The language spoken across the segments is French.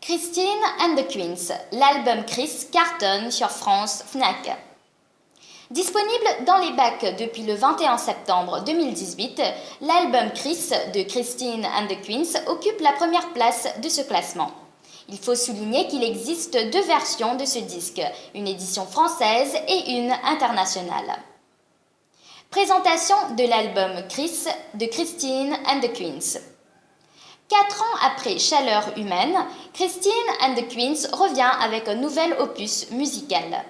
Christine and the Queens, l'album Chris cartonne sur France Fnac. Disponible dans les bacs depuis le 21 septembre 2018, l'album Chris de Christine and the Queens occupe la première place de ce classement. Il faut souligner qu'il existe deux versions de ce disque, une édition française et une internationale. Présentation de l'album Chris de Christine and the Queens. 4 ans après Chaleur humaine, Christine and the Queens revient avec un nouvel opus musical.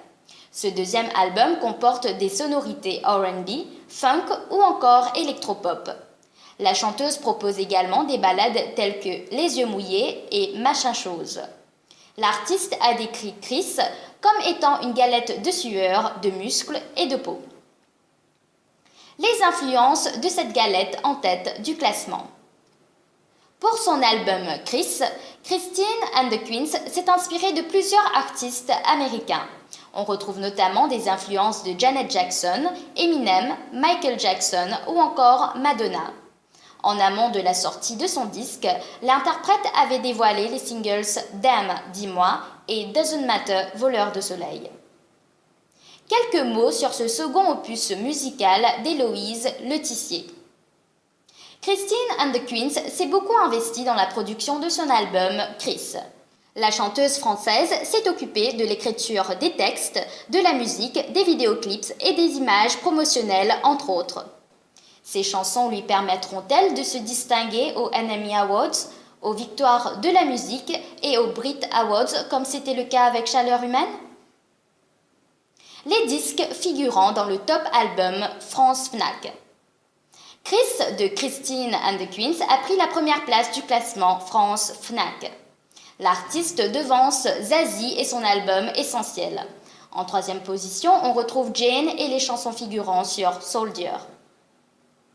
Ce deuxième album comporte des sonorités R&B, funk ou encore électropop. La chanteuse propose également des ballades telles que Les yeux mouillés et Machin chose. L'artiste a décrit Chris comme étant une galette de sueur, de muscles et de peau. Les influences de cette galette en tête du classement. Pour son album Chris, Christine and the Queens s'est inspirée de plusieurs artistes américains. On retrouve notamment des influences de Janet Jackson, Eminem, Michael Jackson ou encore Madonna. En amont de la sortie de son disque, l'interprète avait dévoilé les singles Damn, dis-moi et Doesn't Matter, voleur de soleil. Quelques mots sur ce second opus musical d'Héloïse Letissier. Christine and the Queens s'est beaucoup investie dans la production de son album Chris. La chanteuse française s'est occupée de l'écriture des textes, de la musique, des vidéoclips et des images promotionnelles, entre autres. Ces chansons lui permettront-elles de se distinguer aux NME Awards, aux Victoires de la musique et aux Brit Awards, comme c'était le cas avec Chaleur humaine? Les disques figurant dans le top album France Fnac. Chris de Christine and the Queens a pris la première place du classement France Fnac. L'artiste devance Zazie et son album Essentiel. En troisième position, on retrouve Jane et les chansons figurant sur Soldier.